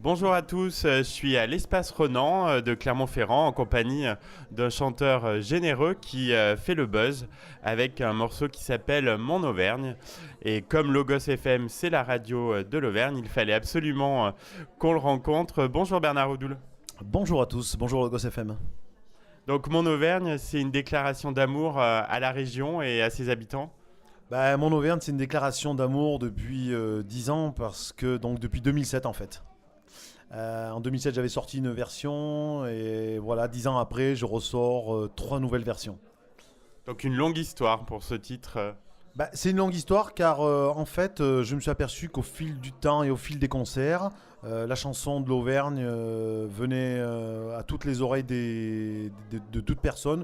Bonjour à tous, je suis à l'Espace Renan de Clermont-Ferrand en compagnie d'un chanteur généreux qui fait le buzz avec un morceau qui s'appelle Mon Auvergne. Et comme Logos FM c'est la radio de l'Auvergne, il fallait absolument qu'on le rencontre. Bonjour Bernard Oudoul. Bonjour à tous, bonjour Logos FM. Donc Mon Auvergne, c'est une déclaration d'amour à la région et à ses habitants. Mon Auvergne, c'est une déclaration d'amour depuis 10 ans, parce que donc depuis 2007 en fait. En 2007, j'avais sorti une version et voilà, 10 ans après, je ressors 3 nouvelles versions. Donc une longue histoire pour ce titre. C'est une longue histoire car en fait, je me suis aperçu qu'au fil du temps et au fil des concerts, la chanson de l'Auvergne venait à toutes les oreilles de toute personne,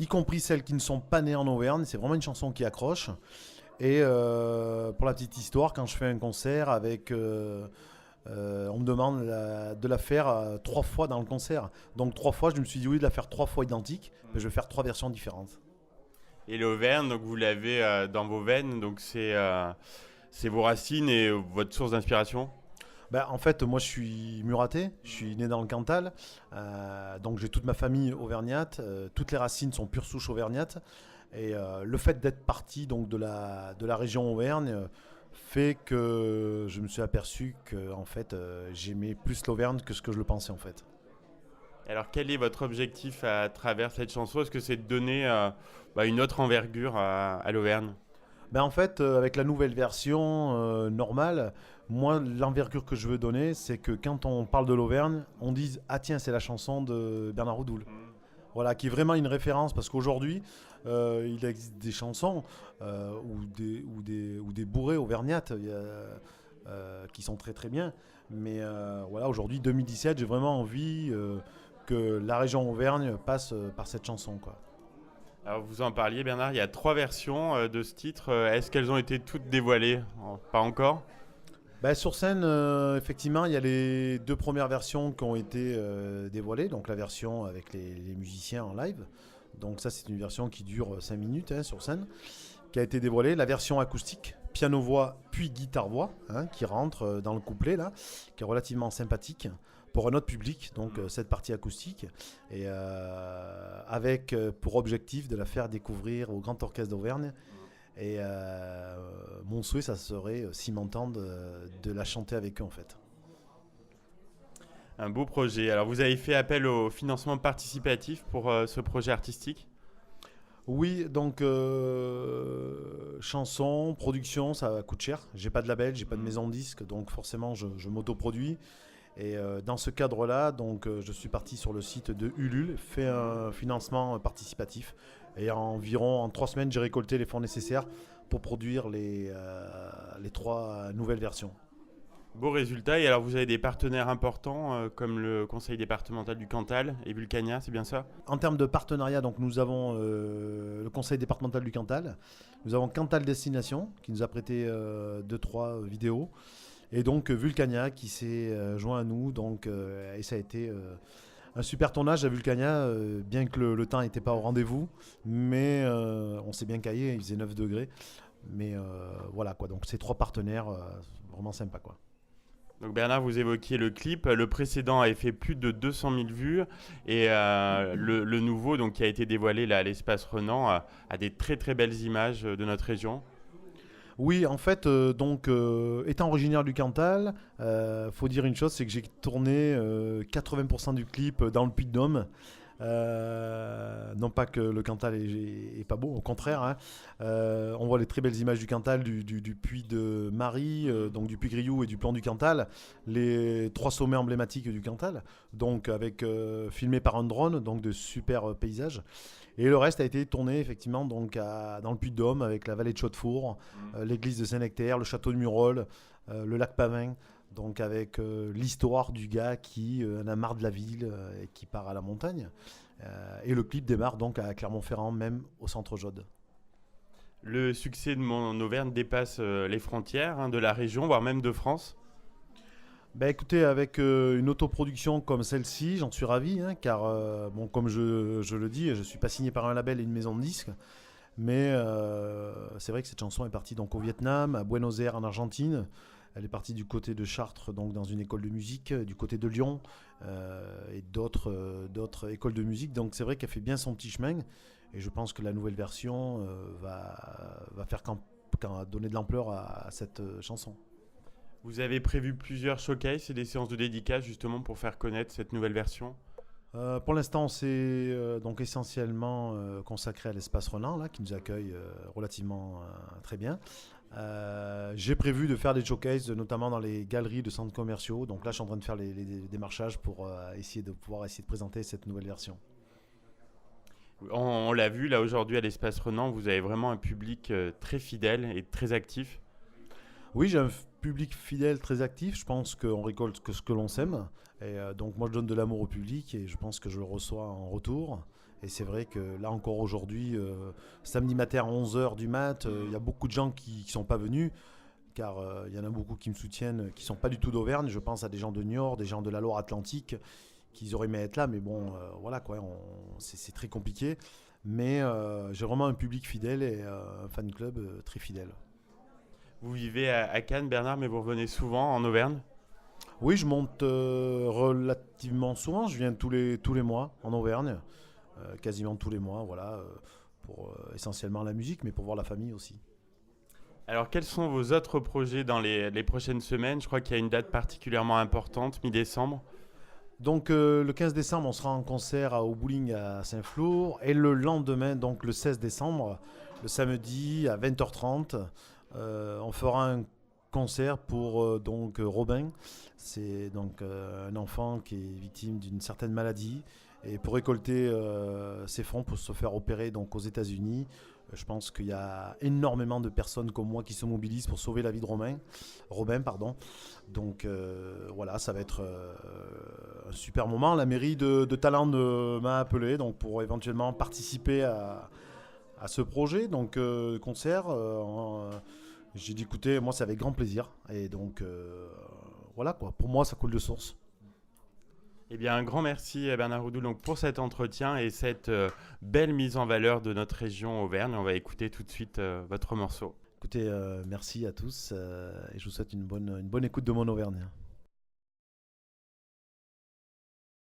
y compris celles qui ne sont pas nées en Auvergne. C'est vraiment une chanson qui accroche. Et pour la petite histoire, quand je fais un concert on me demande de la faire 3 fois dans le concert. Donc 3 fois, je me suis dit oui, de la faire 3 fois identique, mais je vais faire 3 versions différentes. Et l'Auvergne, donc vous l'avez dans vos veines, donc c'est vos racines et votre source d'inspiration. En fait, moi je suis muraté, je suis né dans le Cantal, donc j'ai toute ma famille auvergnate, toutes les racines sont pure souche auvergnate, et le fait d'être parti donc de la région Auvergne fait que je me suis aperçu que en fait j'aimais plus l'Auvergne que ce que je le pensais en fait. Alors quel est votre objectif à travers cette chanson? Est-ce que c'est de donner une autre envergure à l'Auvergne? En fait, avec la nouvelle version normale, moi, l'envergure que je veux donner, c'est que quand on parle de l'Auvergne, on dise ah tiens, c'est la chanson de Bernard Oudoul. Voilà, qui est vraiment une référence, parce qu'aujourd'hui, il existe des chansons ou des bourrées auvergnates qui sont très très bien. Mais voilà, aujourd'hui, 2017, j'ai vraiment envie que la région Auvergne passe par cette chanson, quoi. Alors vous en parliez Bernard, il y a 3 versions de ce titre. Est-ce qu'elles ont été toutes dévoilées? Pas encore? Sur scène, effectivement, il y a les 2 premières versions qui ont été dévoilées. Donc la version avec les musiciens en live. Donc ça, c'est une version qui dure 5 minutes sur scène, qui a été dévoilée. La version acoustique, piano-voix puis guitare-voix, qui rentre dans le couplet, là, qui est relativement sympathique pour un autre public, donc cette partie acoustique, et avec pour objectif de la faire découvrir au Grand Orchestre d'Auvergne. Et mon souhait, ça serait, s'ils m'entendent, de la chanter avec eux en fait. Un beau projet. Alors vous avez fait appel au financement participatif pour ce projet artistique? Oui, donc chanson, production, ça coûte cher. J'ai pas de label, j'ai pas de maison de disque, donc forcément je m'autoproduis. Et dans ce cadre-là, donc je suis parti sur le site de Ulule, fait un financement participatif. Et en 3 semaines, j'ai récolté les fonds nécessaires pour produire les 3 nouvelles versions. Beau résultat. Et alors vous avez des partenaires importants comme le conseil départemental du Cantal et Vulcania, c'est bien ça? En termes de partenariat, donc nous avons le conseil départemental du Cantal, nous avons Cantal Destination qui nous a prêté 2-3 vidéos, et donc Vulcania qui s'est joint à nous, donc, et ça a été un super tournage à Vulcania, bien que le temps n'était pas au rendez-vous, mais on s'est bien caillé, il faisait 9 degrés, mais voilà quoi, donc ces 3 partenaires, vraiment sympa quoi. Donc Bernard, vous évoquiez le clip. Le précédent avait fait plus de 200 000 vues et le nouveau, donc qui a été dévoilé là à l'Espace Renan, a des très très belles images de notre région. Oui, en fait, étant originaire du Cantal, faut dire une chose, c'est que j'ai tourné 80% du clip dans le Puy-de-Dôme. Non pas que le Cantal est pas beau, au contraire, hein. On voit les très belles images du Cantal, du puits de Marie, donc du puits Grioux et du plan du Cantal, les 3 sommets emblématiques du Cantal, donc avec filmé par un drone, donc de super paysages. Et le reste a été tourné effectivement donc dans le Puy-de-Dôme, avec la vallée de Chaudefour, l'église de Saint-Nectaire, le château de Murol, le lac Pavin. Donc avec l'histoire du gars qui en a marre de la ville et qui part à la montagne. Et le clip démarre donc à Clermont-Ferrand, même au centre Jaude. Le succès de Mon Auvergne dépasse les frontières de la région, voire même de France. Écoutez, avec une autoproduction comme celle-ci, j'en suis ravi, car comme je le dis, je ne suis pas signé par un label et une maison de disques. Mais c'est vrai que cette chanson est partie donc au Vietnam, à Buenos Aires en Argentine, Elle est partie du côté de Chartres, donc dans une école de musique, du côté de Lyon et d'autres écoles de musique. Donc c'est vrai qu'elle fait bien son petit chemin. Et je pense que la nouvelle version va faire donner de l'ampleur à cette chanson. Vous avez prévu plusieurs showcases et des séances de dédicaces justement pour faire connaître cette nouvelle version? Pour l'instant, c'est donc essentiellement consacré à l'espace Renan, là, qui nous accueille relativement très bien. J'ai prévu de faire des showcases, notamment dans les galeries de centres commerciaux. Donc là, je suis en train de faire les démarchages pour essayer de présenter cette nouvelle version. On l'a vu là aujourd'hui à l'espace Renan, vous avez vraiment un public très fidèle et très actif. Oui, j'ai un public fidèle, très actif. Je pense qu'on récolte que ce que l'on sème. Et donc moi, je donne de l'amour au public et je pense que je le reçois en retour. Et c'est vrai que là encore aujourd'hui, samedi matin à 11h du mat, il y a beaucoup de gens qui ne sont pas venus. Car il y en a beaucoup qui me soutiennent, qui ne sont pas du tout d'Auvergne. Je pense à des gens de Niort, des gens de la Loire-Atlantique, qui auraient aimé être là. Mais bon, voilà quoi, c'est très compliqué. Mais j'ai vraiment un public fidèle et un fan club très fidèle. Vous vivez à Cannes, Bernard, mais vous revenez souvent en Auvergne? Oui, je monte relativement souvent. Je viens tous les mois en Auvergne, quasiment tous les mois, voilà, pour essentiellement la musique, mais pour voir la famille aussi. Alors, quels sont vos autres projets dans les prochaines semaines? Je crois qu'il y a une date particulièrement importante, mi-décembre. Donc le 15 décembre, on sera en concert au bowling à Saint-Flour. Et le lendemain, donc le 16 décembre, le samedi à 20h30, on fera un concert pour donc Robin. C'est donc un enfant qui est victime d'une certaine maladie. Et pour récolter ses fonds pour se faire opérer donc aux États-Unis, je pense qu'il y a énormément de personnes comme moi qui se mobilisent pour sauver la vie de Robin, pardon. Donc voilà, ça va être un super moment. La mairie de Tallande m'a appelé donc pour éventuellement participer à ce projet, donc concert. J'ai dit écoutez, moi c'est avec grand plaisir. Et donc voilà quoi, pour moi ça coule de source. Eh bien, un grand merci à Bernard Roudou donc, pour cet entretien et cette belle mise en valeur de notre région Auvergne. On va écouter tout de suite votre morceau. Écoutez, merci à tous et je vous souhaite une bonne écoute de mon Auvergne.